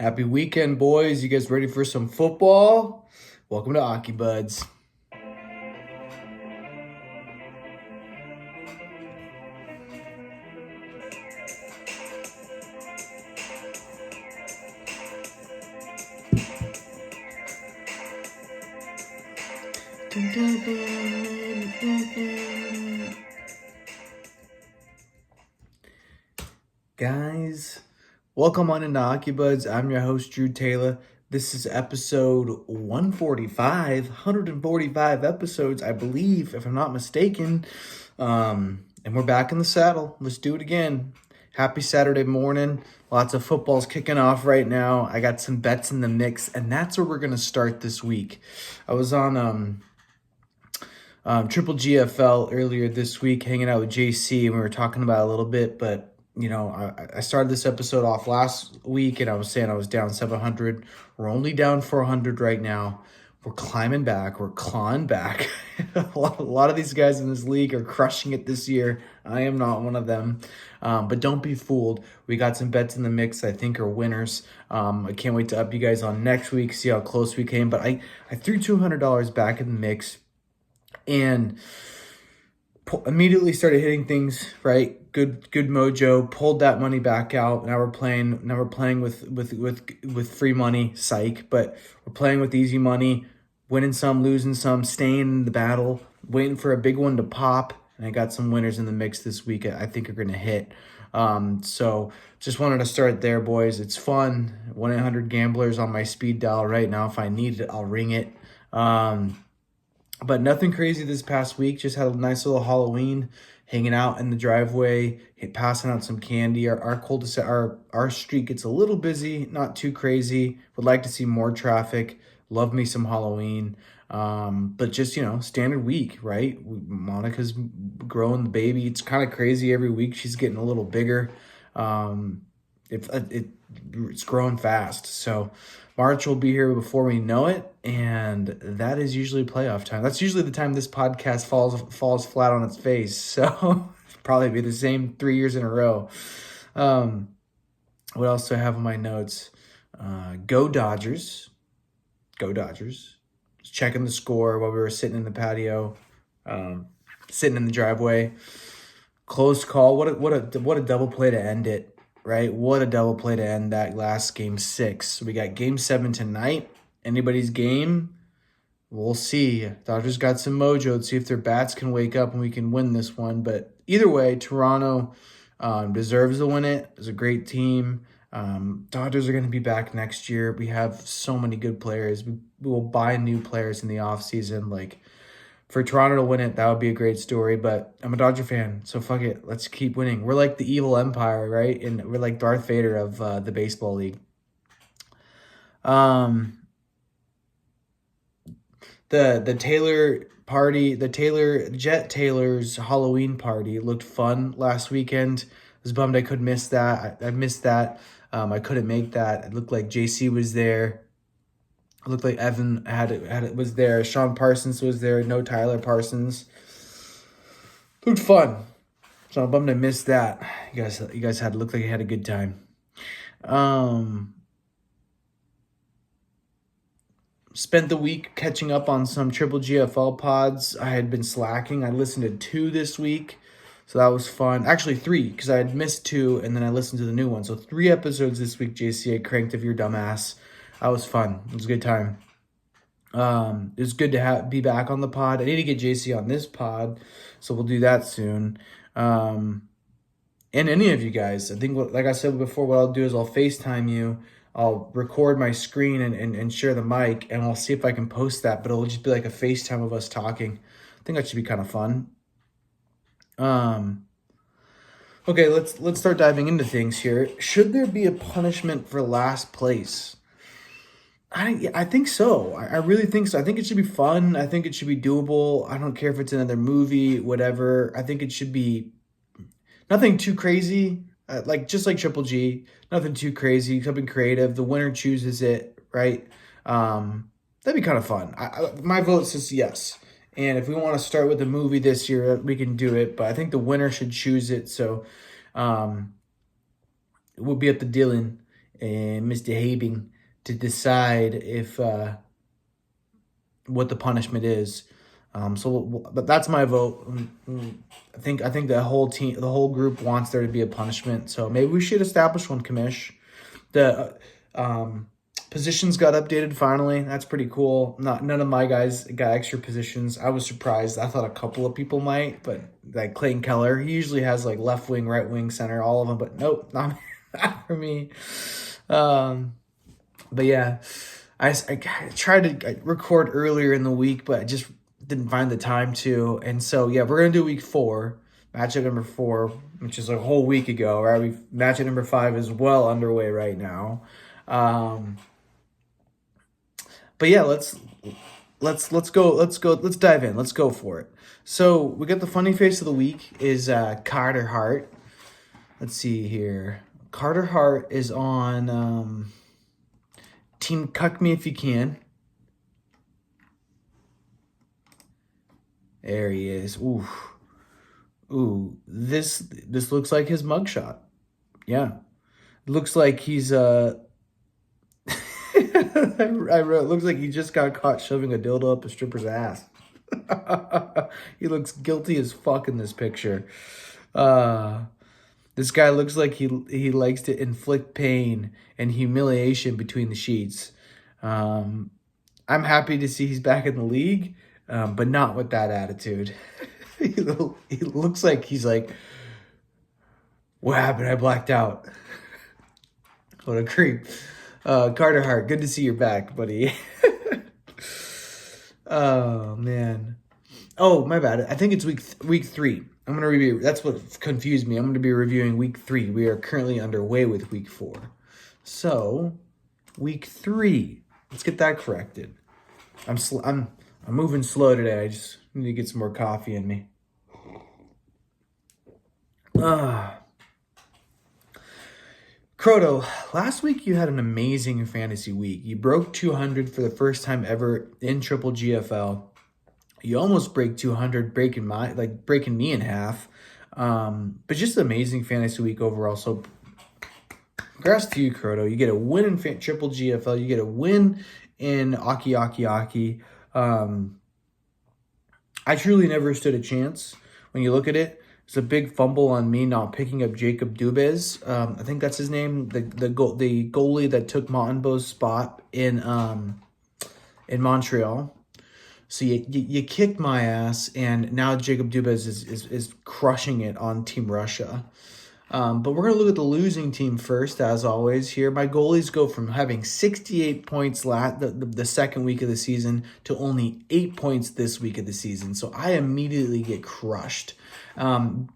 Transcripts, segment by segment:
Happy weekend, boys. You guys ready for some football? Welcome to Ockey Budz. Guys, welcome on into Ockey Budz. I'm your host, Drew Taylor. This is episode 145 episodes, I believe, if I'm not mistaken. And we're back in the saddle. Let's do it again. Happy Saturday morning. Lots of football's kicking off right now. I got some bets in the mix, and that's where we're going to start this week. I was on Triple GFL earlier this week, hanging out with JC, and we were talking about it a little bit, but you know, I started this episode off last week, and I was saying I was down 700. We're only down 400 right now. We're climbing back. We're clawing back. a lot of these guys in this league are crushing it this year. I am not one of them. But don't be fooled. We got some bets in the mix I think are winners. I can't wait to up you guys on next week, see how close we came. But I threw $200 back in the mix and immediately started hitting things, right? Good mojo. Pulled that money back out. Now we're playing with free money, psych. But we're playing with easy money, winning some, losing some, staying in the battle, waiting for a big one to pop. And I got some winners in the mix this week I think are gonna hit. So just wanted to start there, boys. It's fun. 1-800-GAMBLERS on my speed dial right now. If I need it, I'll ring it. But nothing crazy this past week. Just had a nice little Halloween, hanging out in the driveway, passing out some candy. Our street gets a little busy, not too crazy. Would like to see more traffic. Love me some Halloween. But just, standard week, right? Monica's growing the baby. It's kind of crazy every week. She's getting a little bigger. It's growing fast. So March will be here before we know it, and that is usually playoff time. That's usually the time this podcast falls flat on its face. So probably be the same 3 years in a row. What else do I have on my notes? Go Dodgers. Go Dodgers. Just checking the score while we were sitting in the patio, sitting in the driveway. Close call. What a double play to end it. Right? What a double play to end that last game 6. We got game 7 tonight. Anybody's game? We'll see. Dodgers got some mojo. Let's see if their bats can wake up and we can win this one. But either way, Toronto deserves to win it. It's a great team. Dodgers are going to be back next year. We have so many good players. We will buy new players in the offseason. For Toronto to win it, that would be a great story, but I'm a Dodger fan, so fuck it. Let's keep winning. We're like the evil empire, right? And we're like Darth Vader of the baseball league. The Taylor party, Jet Taylor's Halloween party looked fun last weekend. I was bummed I couldn't miss that. I missed that. I couldn't make that. It looked like JC was there. It looked like Evan was there. Sean Parsons was there. No Tyler Parsons. Looked fun. So I'm bummed I missed that. You guys looked like you had a good time. Spent the week catching up on some Triple GFL pods. I had been slacking. I listened to 2 this week. So that was fun. Actually 3, because I had missed 2 and then I listened to the new one. So 3 episodes this week, JC. I cranked of your dumbass. That was fun. It was a good time. It was good to be back on the pod. I need to get JC on this pod, so we'll do that soon. And any of you guys, I think, like I said before, what I'll do is I'll FaceTime you. I'll record my screen and share the mic, and I'll see if I can post that, but it'll just be like a FaceTime of us talking. I think that should be kind of fun. Okay, let's start diving into things here. Should there be a punishment for last place? I think so. I really think so. I think it should be fun. I think it should be doable. I don't care if it's another movie, whatever. I think it should be nothing too crazy. Just like Triple G, nothing too crazy. Something creative. The winner chooses it, right? That'd be kind of fun. My vote says yes. And if we want to start with a movie this year, we can do it. But I think the winner should choose it. So it will be up to Dylan and Mr. Habing to decide if what the punishment is. But that's my vote. I think the whole team, the whole group wants there to be a punishment. So maybe we should establish one, Commish. The positions got updated finally. That's pretty cool. None of my guys got extra positions. I was surprised. I thought a couple of people might, but like Clayton Keller, he usually has like left wing, right wing, center, all of them. But nope, not for me. But yeah, I tried to record earlier in the week, but I just didn't find the time to. And so yeah, we're gonna do week 4, matchup number 4, which is a whole week ago, right? Matchup number 5 is well underway right now. But yeah, let's dive in. Let's go for it. So we got the funny face of the week is Carter Hart. Let's see here. Carter Hart is on Team Cuck Me If You Can. There he is. Ooh, this looks like his mugshot. Yeah, looks like he's I wrote, looks like he just got caught shoving a dildo up a stripper's ass. He looks guilty as fuck in this picture. This guy looks like he likes to inflict pain and humiliation between the sheets. I'm happy to see he's back in the league, but not with that attitude. He looks like he's like, what happened? I blacked out. What a creep. Carter Hart, good to see you're back, buddy. Oh, man. Oh, my bad. I think it's week 3. I'm going to review. That's what confused me. I'm going to be reviewing week 3. We are currently underway with week 4. So, week 3. Let's get that corrected. I'm moving slow today. I just need to get some more coffee in me. Croto, last week you had an amazing fantasy week. You broke 200 for the first time ever in Triple GFL. You almost break 200, breaking me in half. But just an amazing fantasy week overall. So congrats to you, Croto. You get a win in Triple GFL. You get a win in Ockey. I truly never stood a chance when you look at it. It's a big fumble on me not picking up Jacob Dubez. I think that's his name, the goalie that took Montembeau's spot in Montreal. So you kicked my ass, and now Jacob Dubez is crushing it on Team Russia. But we're going to look at the losing team first, as always here. My goalies go from having 68 points the second week of the season to only 8 points this week of the season. So I immediately get crushed.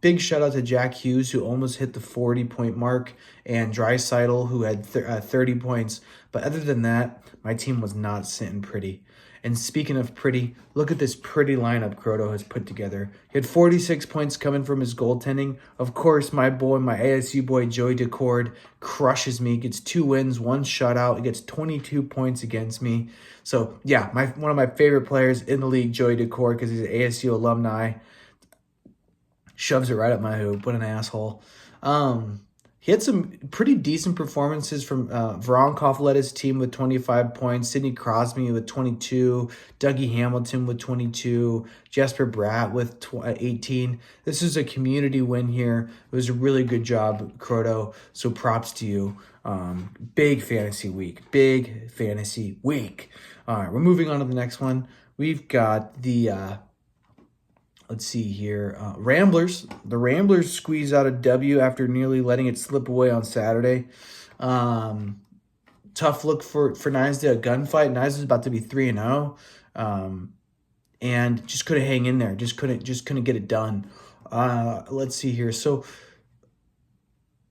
Big shout out to Jack Hughes, who almost hit the 40-point mark, and Draisaitl, who had 30 points. But other than that, my team was not sitting pretty. And speaking of pretty, look at this pretty lineup Croto has put together. He had 46 points coming from his goaltending. Of course, my ASU boy, Joey Decord, crushes me. Gets 2 wins, 1 shutout. He gets 22 points against me. So, yeah, one of my favorite players in the league, Joey Decord, because he's an ASU alumni. Shoves it right up my hoop. What an asshole. He had some pretty decent performances from Voronkov led his team with 25 points, Sidney Crosby with 22, Dougie Hamilton with 22, Jesper Bratt with 18. This is a community win here. It was a really good job, Croto, so props to you. Big fantasy week. All right, we're moving on to the next one. We've got the... let's see here. Ramblers. The Ramblers squeeze out a W after nearly letting it slip away on Saturday. Tough look for Nysdale. Gunfight. Nysdale's about to be 3-0. And just couldn't hang in there. Just couldn't get it done. Let's see here. So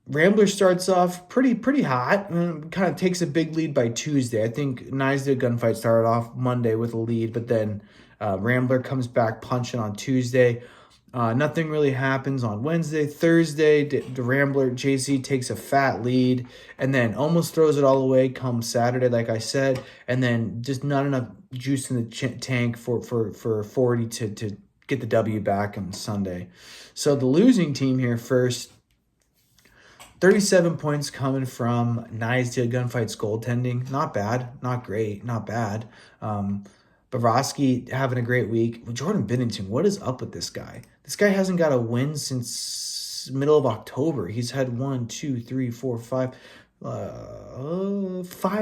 Rambler starts off pretty hot. Kind of takes a big lead by Tuesday. I think Nysdale Gunfight started off Monday with a lead, but then Rambler comes back punching on Tuesday. Nothing really happens on Wednesday. Thursday, the Rambler JC takes a fat lead and then almost throws it all away come Saturday, like I said, and then just not enough juice in the tank for 40 to get the W back on Sunday. So the losing team here first, 37 points coming from Nysdale Gunfight's goaltending. Not bad, not great, not bad. Bobrovsky having a great week. Jordan Binnington, what is up with this guy? This guy hasn't got a win since middle of October. He's had 5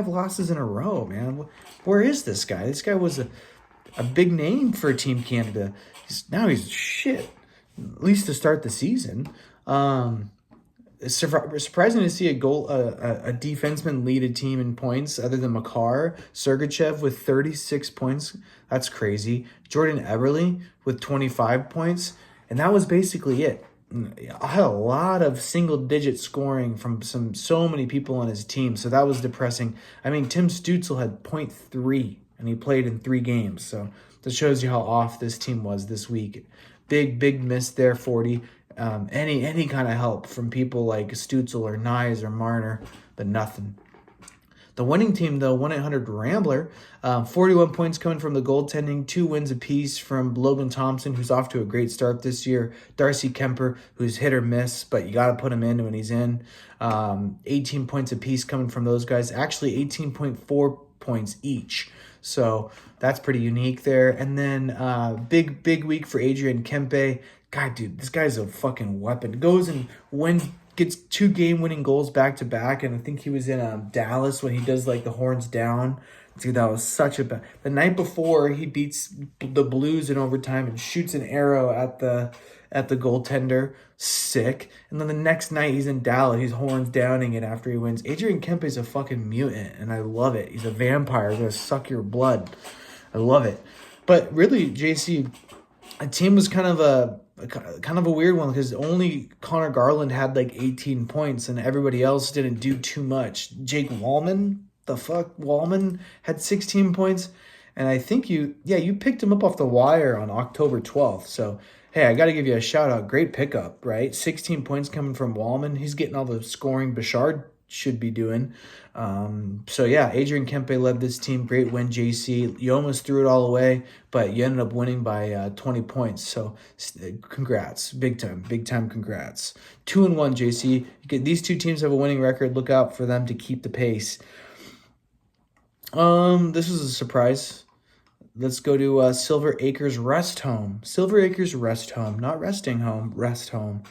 losses in a row, man. Where is this guy? This guy was a big name for Team Canada. Now he's shit, at least to start the season. It's surprising to see a defenseman lead a team in points other than Makar. Sergachev with 36 points. That's crazy. Jordan Eberle with 25 points. And that was basically it. I had a lot of single-digit scoring from so many people on his team, so that was depressing. I mean, Tim Stützle had .3, and he played in 3 games, so that shows you how off this team was this week. Big miss there, 40. Any kind of help from people like Stützle or Nyes or Marner, but nothing. The winning team, though, 1-800-RAMBLER, 41 points coming from the goaltending, 2 wins apiece from Logan Thompson, who's off to a great start this year, Darcy Kemper, who's hit or miss, but you got to put him in when he's in. 18 points apiece coming from those guys, actually 18.4 points each. So that's pretty unique there. And then big week for Adrian Kempe. God, dude, this guy's a fucking weapon. Goes and gets 2 game-winning goals back-to-back, and I think he was in Dallas when he does, like, the horns down. Dude, that was such a bad... The night before, he beats the Blues in overtime and shoots an arrow at the goaltender. Sick. And then the next night, he's in Dallas. He's horns downing it after he wins. Adrian Kempe's a fucking mutant, and I love it. He's a vampire. He's going to suck your blood. I love it. But really, JC, a team was kind of a weird one because only Connor Garland had like 18 points and everybody else didn't do too much. Jake Wallman, Wallman had 16 points, and I think you picked him up off the wire on October 12th. So, hey, I got to give you a shout out. Great pickup, right? 16 points coming from Wallman. He's getting all the scoring Bouchard should be doing. So yeah, Adrian Kempe led this team. Great win, JC. You almost threw it all away, but you ended up winning by 20 points. So congrats. Big time congrats. 2-1, JC. These 2 teams have a winning record. Look out for them to keep the pace. This is a surprise. Let's go to Silver Acres Rest Home. Silver Acres Rest Home, not resting home, rest home.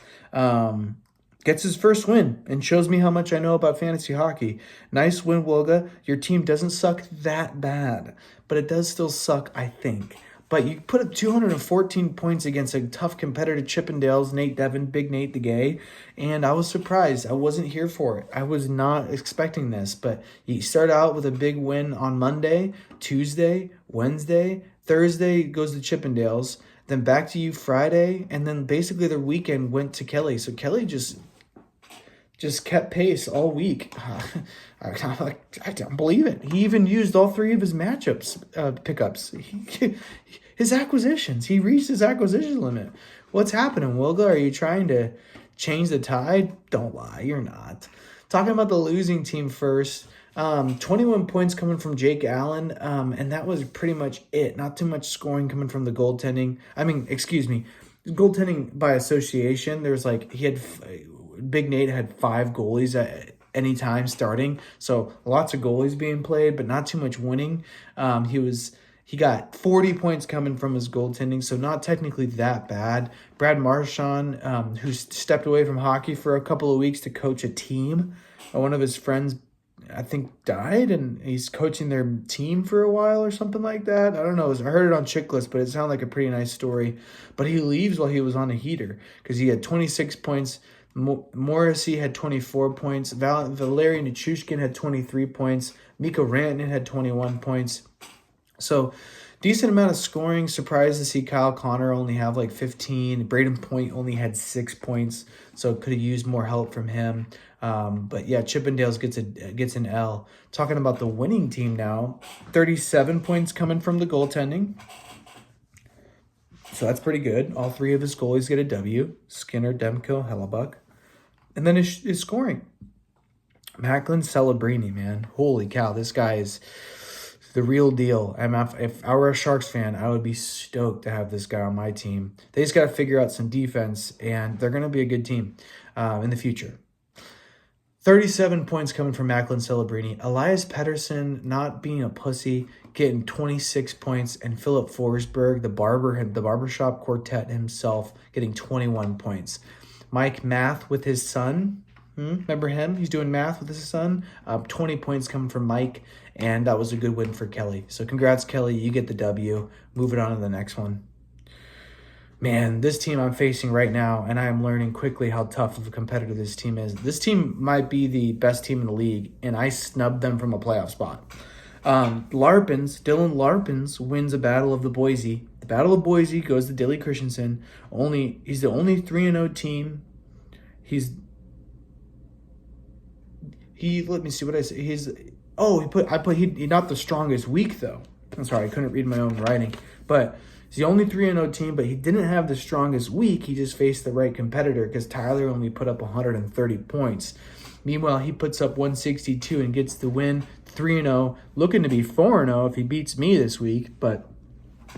Gets his first win and shows me how much I know about fantasy hockey. Nice win, Wilga. Your team doesn't suck that bad, but it does still suck, I think. But you put up 214 points against a tough competitor, Chippendales, Nate Devon, Big Nate the Gay, and I was surprised. I wasn't here for it. I was not expecting this, but you start out with a big win on Monday, Tuesday, Wednesday, Thursday goes to Chippendales, then back to you Friday, and then basically the weekend went to Kelly. So Kelly just kept pace all week. I don't believe it. He even used all 3 of his pickups. His acquisitions. He reached his acquisition limit. What's happening, Wilga? Are you trying to change the tide? Don't lie, you're not. Talking about the losing team first. 21 points coming from Jake Allen, and that was pretty much it. Not too much scoring coming from the goaltending. Goaltending by association. There's Big Nate had 5 goalies at any time starting, so lots of goalies being played, but not too much winning. He got 40 points coming from his goaltending, so not technically that bad. Brad Marchand, who stepped away from hockey for a couple of weeks to coach a team. One of his friends, I think, died, and he's coaching their team for a while or something like that. I don't know. I heard it on Chicklist, but it sounded like a pretty nice story. But he leaves while he was on a heater because he had 26 points. Morrissey had 24 points. Valeri Nichushkin had 23 points. Mikko Rantanen had 21 points. So, decent amount of scoring. Surprised to see Kyle Connor only have 15. Braden Point only had 6 points, so could have used more help from him. But yeah, Chippendales gets an L. Talking about the winning team now, 37 points coming from the goaltending. So that's pretty good. All 3 of his goalies get a W. Skinner, Demko, Hellebuck. And then his scoring. Macklin Celebrini, man. Holy cow, this guy is the real deal. If I were a Sharks fan, I would be stoked to have this guy on my team. They just got to figure out some defense, and they're going to be a good team in the future. 37 points coming from Macklin Celebrini. Elias Pettersson not being a pussy, getting 26 points, and Philip Forsberg, the barbershop quartet himself, getting 21 points. Mike Math with his son. Remember him? He's doing math with his son. 20 points coming from Mike, and that was a good win for Kelly. So congrats, Kelly. You get the W. Moving on to the next one. Man, this team I'm facing right now, and I am learning quickly how tough of a competitor this team is. This team might be the best team in the league, and I snubbed them from a playoff spot. Dylan Larpins wins a Battle of the Boise. The Battle of Boise goes to Dilly Christensen. He's the only 3-0 team. Let me see what I say. He's not the strongest week though. I'm sorry, I couldn't read my own writing, but he's the only 3-0 team, but he didn't have the strongest week. He just faced the right competitor because Tyler only put up 130 points. Meanwhile, he puts up 162 and gets the win, 3-0, looking to be 4-0 if he beats me this week. But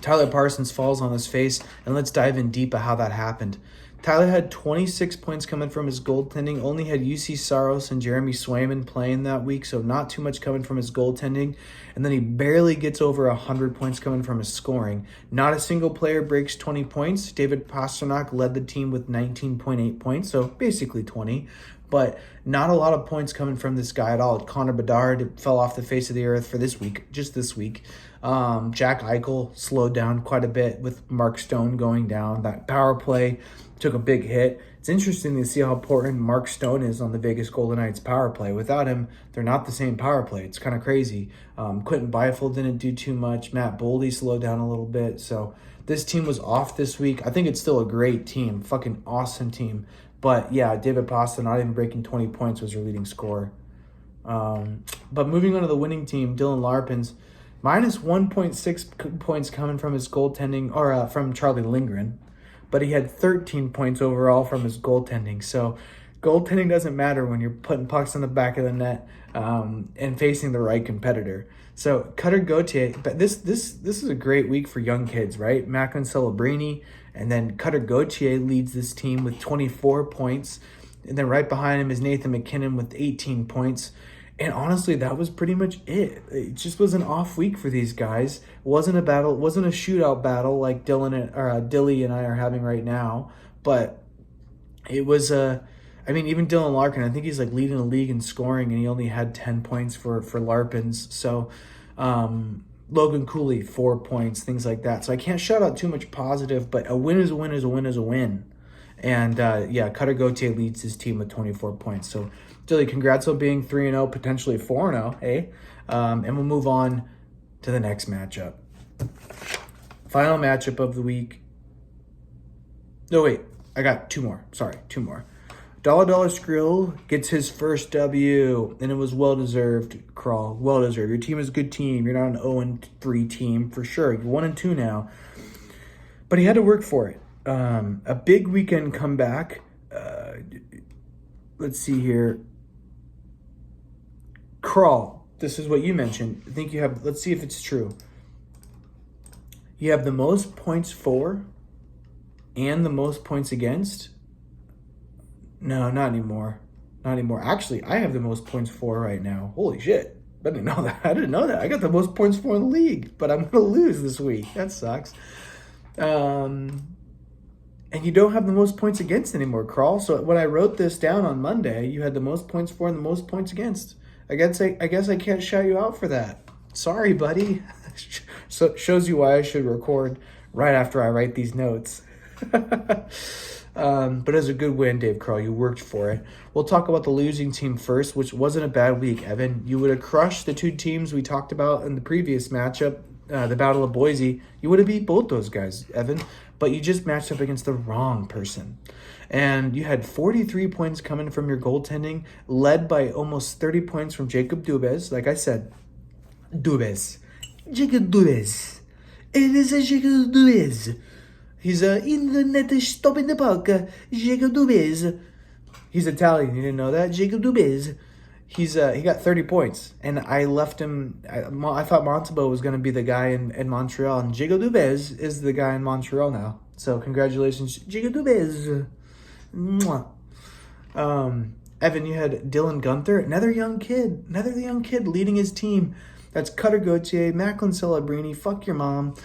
Tyler Parsons falls on his face, and let's dive in deep of how that happened. Tyler had 26 points coming from his goaltending, only had UC Saros and Jeremy Swayman playing that week, so not too much coming from his goaltending. And then he barely gets over 100 points coming from his scoring. Not a single player breaks 20 points. David Pasternak led the team with 19.8 points, so basically 20. But not a lot of points coming from this guy at all. Connor Bedard fell off the face of the earth for this week, just this week. Jack Eichel slowed down quite a bit with Mark Stone going down. That power play took a big hit. It's interesting to see how important Mark Stone is on the Vegas Golden Knights power play. Without him, they're not the same power play. It's kind of crazy. Quentin Byfield didn't do too much. Matt Boldy slowed down a little bit. So this team was off this week. I think it's still a great team. Fucking awesome team. But yeah, David Pasta not even breaking 20 points was your leading scorer. But moving on to the winning team, Dylan Larpins, minus 1.6 points coming from his goaltending, or from Charlie Lindgren. But he had 13 points overall from his goaltending. So goaltending doesn't matter when you're putting pucks on the back of the net and facing the right competitor. So Cutter Gauthier, but this is a great week for young kids, right? Macklin Celebrini, and then Cutter Gauthier leads this team with 24 points. And then right behind him is Nathan McKinnon with 18 points. And honestly, that was pretty much it. It just was an off week for these guys. It wasn't a battle, it wasn't a shootout battle like Dilly and I are having right now. But it was even Dylan Larkin, I think he's like leading the league in scoring, and he only had 10 points for Larpins. So Logan Cooley, 4 points, things like that. So I can't shout out too much positive, but a win is a win is a win is a win. And Cutter Gauthier leads his team with 24 points. So Dilly, congrats on being 3-0, potentially 4-0, eh? And we'll move on to the next matchup. Final matchup of the week. No, wait. I got two more. Sorry, two more. Dollar Skrill gets his first W, and it was well-deserved, Crawl. Well-deserved. Your team is a good team. You're not an 0-3 team, for sure. You're 1-2 now. But he had to work for it. A big weekend comeback. Let's see here. Crawl, this is what you mentioned. I think you have, let's see if it's true. You have the most points for and the most points against. No, not anymore. Not anymore. Actually, I have the most points for right now. Holy shit. I didn't know that. I didn't know that. I got the most points for in the league, but I'm going to lose this week. That sucks. And you don't have the most points against anymore, Crawl. So when I wrote this down on Monday, you had the most points for and the most points against. I guess I can't shout you out for that. Sorry, buddy. So shows you why I should record right after I write these notes. But it was a good win, Dave Crawl. You worked for it. We'll talk about the losing team first, which wasn't a bad week, Evan. You would have crushed the two teams we talked about in the previous matchup, the Battle of Boise. You would have beat both those guys, Evan. But you just matched up against the wrong person. And you had 43 points coming from your goaltending, led by almost 30 points from Jacob Dubas. Like I said, Dubas. Jacob Dubas. It is a Jacob Dubas. He's in the net stopping the puck. Jacob Dubas. He's Italian. You didn't know that? Jacob Dubas. He got 30 points. And I left him. I thought Montebo was going to be the guy in Montreal. And Jacob Dubas is the guy in Montreal now. So congratulations, Jacob Dubas. Mwah. Evan, you had Dylan Gunther, another young kid leading his team. That's Cutter Gauthier, Macklin Celebrini, fuck your mom.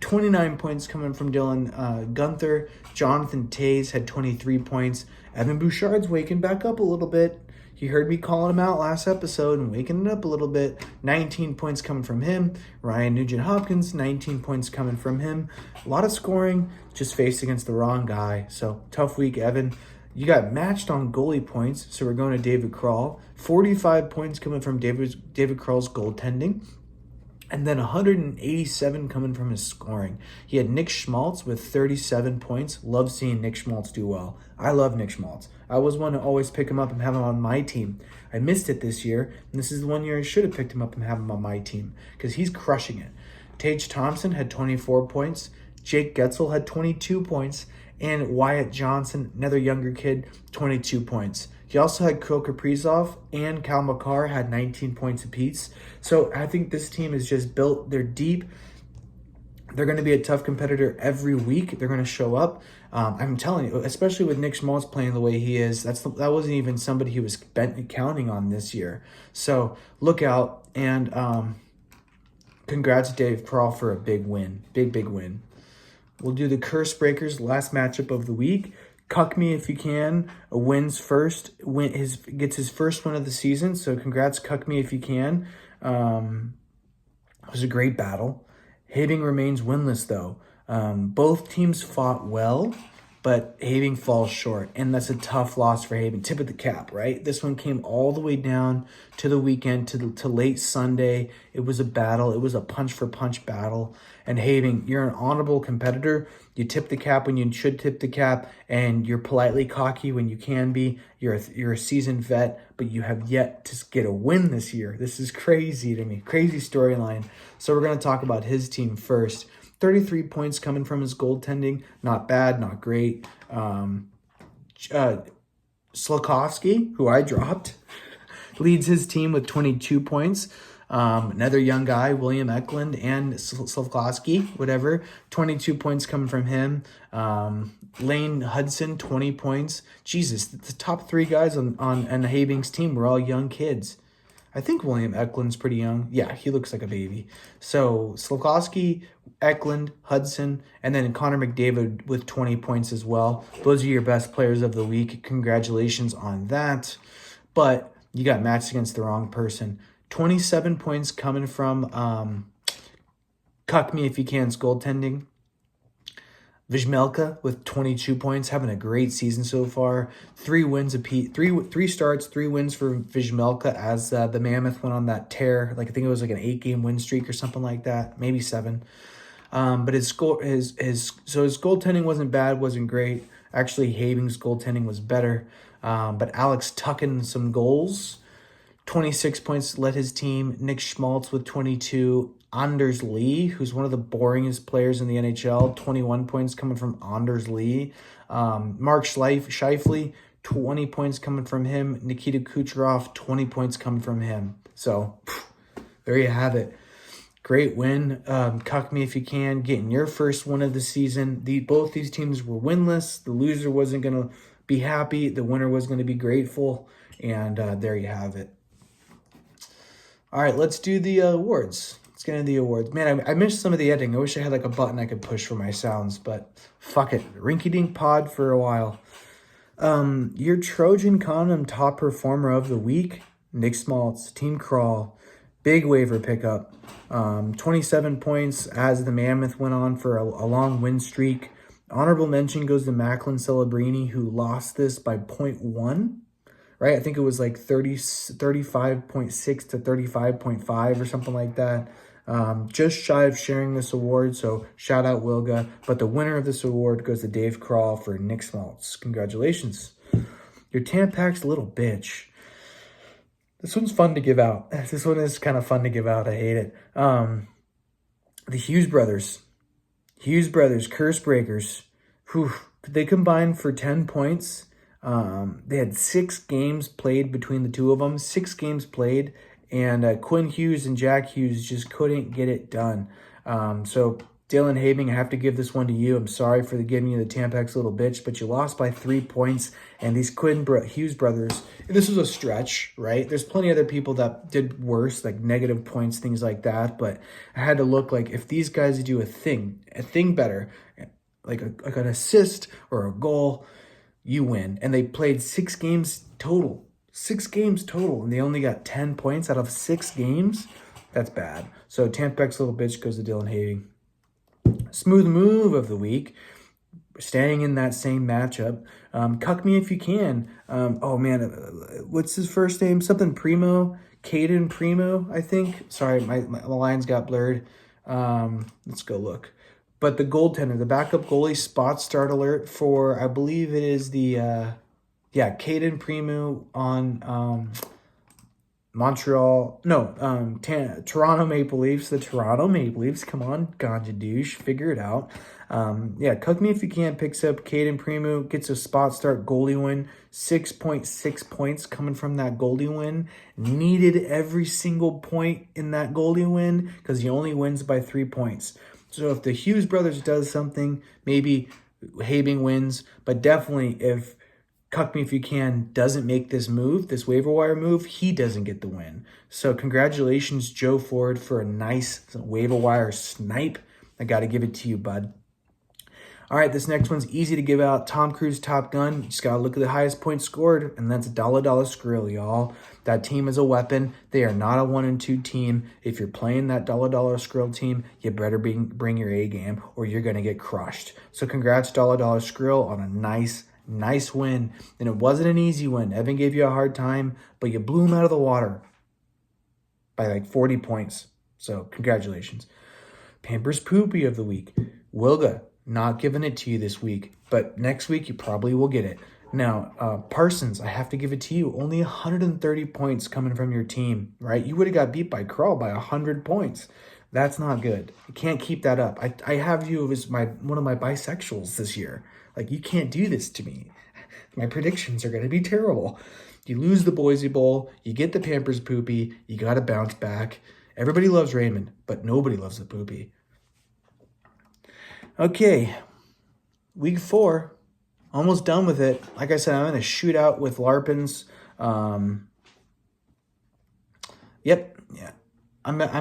29 points coming from Dylan Gunther. Jonathan Tays had 23 points. Evan Bouchard's waking back up a little bit. You heard me calling him out last episode and waking it up a little bit. 19 points coming from him. Ryan Nugent-Hopkins, 19 points coming from him. A lot of scoring, just faced against the wrong guy. So, tough week, Evan. You got matched on goalie points, so we're going to David Krall. 45 points coming from David Krall's goaltending. And then 187 coming from his scoring. He had Nick Schmaltz with 37 points. Love seeing Nick Schmaltz do well. I love Nick Schmaltz. I was one to always pick him up and have him on my team. I missed it this year, and this is the one year I should have picked him up and have him on my team because he's crushing it. Tage Thompson had 24 points. Jake Getzel had 22 points. And Wyatt Johnson, another younger kid, 22 points. He also had Kirill Kaprizov and Cal McCarr had 19 points apiece. So I think this team is just built. They're deep. They're going to be a tough competitor every week. They're going to show up. I'm telling you, especially with Nick Schmaltz playing the way he is, that wasn't even somebody he was counting on this year. So look out. And congrats to Dave Krall for a big win. Big win. We'll do the Curse Breakers, last matchup of the week. Cuck Me If You Can wins first, gets his first win of the season. So congrats, Cuck Me If You Can. It was a great battle. Having remains winless though. Both teams fought well, but Having falls short, and that's a tough loss for Having. Tip of the cap, right? This one came all the way down to the weekend, to late Sunday. It was a battle. It was a punch-for-punch battle. And Having, you're an honorable competitor. You tip the cap when you should tip the cap, and you're politely cocky when you can be. You're a seasoned vet, but you have yet to get a win this year. This is crazy to me. Crazy storyline. So we're going to talk about his team first. 33 points coming from his goaltending. Not bad, not great. Sluggish, who I dropped, leads his team with 22 points. Another young guy, William Eklund and Sluggish, whatever. 22 points coming from him. Lane Hudson, 20 points. Jesus, the top three guys on Having's team were all young kids. I think William Eklund's pretty young. Yeah, he looks like a baby. So Sluggish, Eklund, Hudson, and then Connor McDavid with 20 points as well. Those are your best players of the week. Congratulations on that. But you got matched against the wrong person. 27 points coming from Cuck Me If You Can's goaltending. Vizmelka with 22 points, having a great season so far. 3 wins apiece, three starts, 3 wins for Vizmelka as the Mammoth went on that tear. Like I think it was like an 8-game win streak or something like that, maybe 7. But his goaltending wasn't bad, wasn't great. Actually, Having's goaltending was better. But Alex Tucking some goals. 26 points led his team. Nick Schmaltz with 22. Anders Lee, who's one of the boringest players in the NHL, 21 points coming from Anders Lee. Mark Scheifele, 20 points coming from him. Nikita Kucherov, 20 points coming from him. So, there you have it. Great win. Cuck Me If You Can, getting your first win of the season. Both these teams were winless. The loser wasn't going to be happy. The winner was going to be grateful. And there you have it. All right, let's do the awards. Let's get into the awards. Man, I missed some of the editing. I wish I had like a button I could push for my sounds, but fuck it. Rinky Dink Pod for a while. Your Trojan Condom top performer of the week, Nick Schmaltz, Team Krall. Big waiver pickup. 27 points as the Mammoth went on for a long win streak. Honorable mention goes to Macklin Celebrini, who lost this by 0.1. Right? I think it was like 35.6 to 35.5 or something like that. Just shy of sharing this award, so shout out Wilga. But the winner of this award goes to Dave Krall for Nick Schmaltz. Congratulations. Your Tampax little bitch. This one's fun to give out. This one is kind of fun to give out. I hate it. The Hughes brothers. Hughes brothers, Curse Breakers. Whew, they combined for 10 points. They had 6 games played between the two of them. 6 games played. And Quinn Hughes and Jack Hughes just couldn't get it done. So Dylan Having, I have to give this one to you. I'm sorry for giving you the Tampex little bitch, but you lost by 3 points. And these Hughes brothers, this was a stretch, right? There's plenty of other people that did worse, like negative points, things like that. But I had to look like if these guys do a thing better, like an assist or a goal, you win. And they played 6 games total. 6 games total. And they only got 10 points out of 6 games. That's bad. So Tampex little bitch goes to Dylan Having. Smooth move of the week, staying in that same matchup. Cuck me if you can. Oh man, what's his first name? Something Primo, Caden Primo, I think. Sorry, my lines got blurred. Let's go look. But the goaltender, the backup goalie spot start alert for, I believe it is the Caden Primo on Toronto Maple Leafs. The Toronto Maple Leafs. Come on, ganja douche. Figure it out. Cuck me if you can. Picks up Caden Primo. Gets a spot start goalie win. 6.6 points coming from that goalie win. Needed every single point in that goalie win because he only wins by 3 points. So if the Hughes brothers does something, maybe Having wins. But definitely if Cuck me if you can doesn't make this move, this waiver wire move, he doesn't get the win. So congratulations, Joe Ford, for a nice waiver wire snipe. I got to give it to you, bud. All right, this next one's easy to give out. Tom Cruise Top Gun. You just got to look at the highest points scored, and that's $1 Skrill, y'all. That team is a weapon. They are not a 1-2 team. If you're playing that $1 Skrill team, you better bring your A game or you're going to get crushed. So congrats, $1 Skrill, on a nice win. And it wasn't an easy win. Evan gave you a hard time, but you blew him out of the water by like 40 points. So congratulations. Pampers Poopy of the week. Wilga, not giving it to you this week, but next week you probably will get it. Now, Parsons, I have to give it to you. Only 130 points coming from your team, right? You would have got beat by Krull by 100 points. That's not good. You can't keep that up. I have you as one of my bisexuals this year. Like, you can't do this to me. My predictions are going to be terrible. You lose the Boise Bowl. You get the Pampers Poopy. You got to bounce back. Everybody loves Raymond, but nobody loves the Poopy. Okay, week 4. Almost done with it. Like I said, I'm in a shootout with Larpins. I'm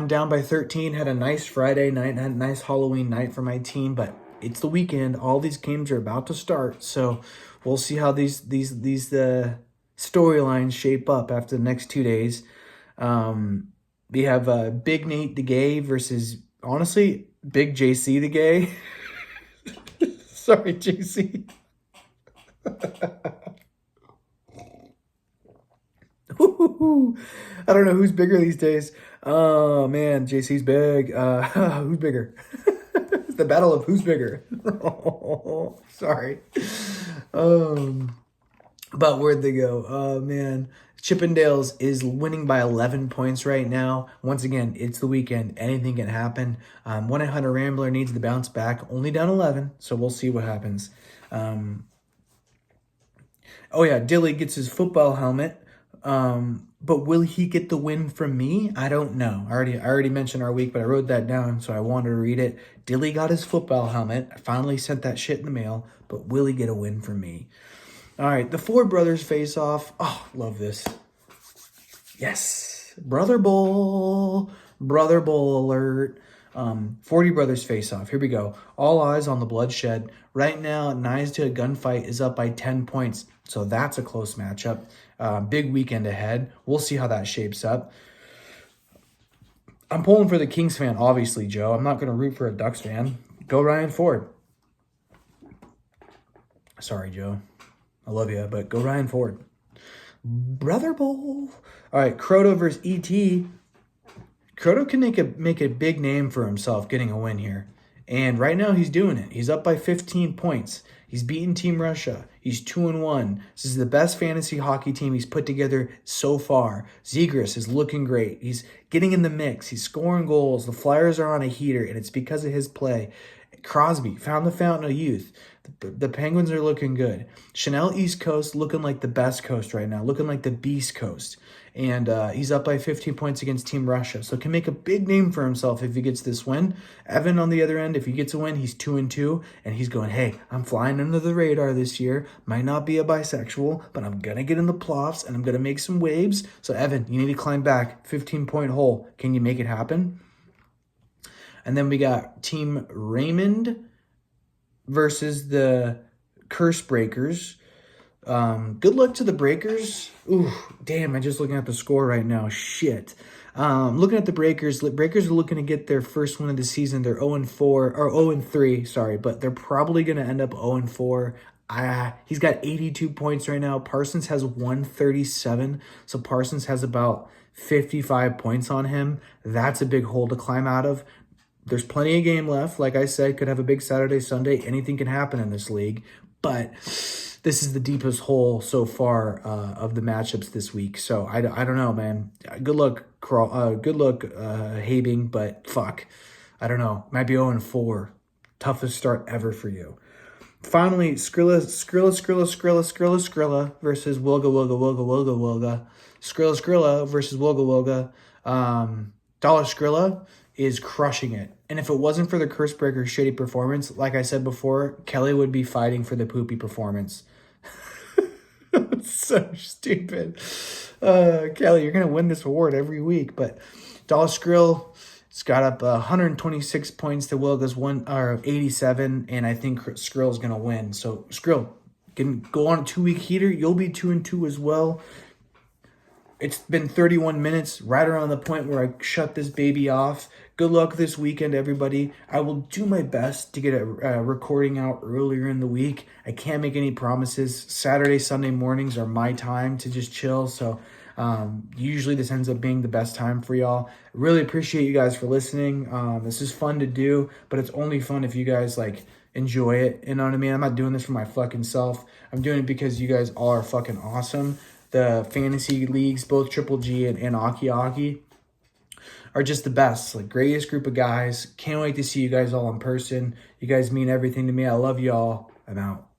down by 13. Had a nice Friday night. Had a nice Halloween night for my team, but it's the weekend. All these games are about to start, so we'll see how these storylines shape up after the next 2 days. We have Big Nate DeGay versus, honestly, Big JC DeGay. Sorry, JC. I don't know who's bigger these days. Oh man, JC's big. Who's bigger? It's the battle of who's bigger. Sorry. But where'd they go? Oh man, Chippendales is winning by 11 points right now. Once again, it's the weekend. Anything can happen. 1-800 Rambler needs to bounce back. Only down 11, so we'll see what happens. Dilly gets his football helmet. But will he get the win from me? I don't know. I already mentioned our week, but I wrote that down, so I wanted to read it. Dilly got his football helmet. I finally sent that shit in the mail, but will he get a win from me? All right, the Ford brothers face off. Oh, love this. Yes. Brother Bowl alert. 40 brothers face off. Here we go. All eyes on the bloodshed. Right now, Knives to a Gunfight is up by 10 points. So that's a close matchup. Big weekend ahead. We'll see how that shapes up. I'm pulling for the Kings fan, obviously, Joe. I'm not going to root for a Ducks fan. Go Ryan Ford. Sorry, Joe. I love you, but go Ryan Ford. Brother Bowl. All right, Croto versus ET. Croto can make a big name for himself getting a win here. And right now he's doing it. He's up by 15 points. He's beaten Team Russia. He's 2-1. This is the best fantasy hockey team he's put together so far. Zegras is looking great. He's getting in the mix. He's scoring goals. The Flyers are on a heater, and it's because of his play. Crosby found the fountain of youth. The Penguins are looking good. Chanel East Coast looking like the best coast right now, looking like the Beast Coast. and he's up by 15 points against Team Russia. So can make a big name for himself if he gets this win. Evan on the other end, if he gets a win, he's 2-2, and he's going, hey, I'm flying under the radar this year. Might not be a bisexual, but I'm going to get in the playoffs, and I'm going to make some waves. So Evan, you need to climb back. 15-point hole. Can you make it happen? And then we got Team Raymond versus the Curse Breakers. Good luck to the Breakers. Ooh, damn, I'm just looking at the score right now. Shit. Looking at the Breakers are looking to get their first win of the season. They're 0-4, or 0-3, sorry, but they're probably going to end up 0-4. He's got 82 points right now. Parsons has 137, so Parsons has about 55 points on him. That's a big hole to climb out of. There's plenty of game left. Like I said, could have a big Saturday, Sunday. Anything can happen in this league. But this is the deepest hole so far of the matchups this week. So I don't know, man. Good luck, Habing, but fuck. I don't know. Might be 0-4. Toughest start ever for you. Finally, Skrilla versus Wilga. Skrilla versus Wilga. Dollar Skrilla is crushing it. And if it wasn't for the Curse Breaker shitty performance, like I said before, Kelly would be fighting for the poopy performance. So stupid. Kelly, you're going to win this award every week. But Dollar Skrill, it's got up 126 points to Wilga's 87, and I think Skrill is going to win. So Skrill can go on a 2-week heater. You'll be 2-2 as well. It's been 31 minutes, right around the point where I shut this baby off. Good luck this weekend, everybody. I will do my best to get a recording out earlier in the week. I can't make any promises. Saturday, Sunday mornings are my time to just chill. So usually this ends up being the best time for y'all. I really appreciate you guys for listening. This is fun to do, but it's only fun if you guys enjoy it. You know what I mean? I'm not doing this for my fucking self. I'm doing it because you guys all are fucking awesome. The fantasy leagues, both Triple G and Ockey, are just the best. Greatest group of guys. Can't wait to see you guys all in person. You guys mean everything to me. I love y'all. I'm out.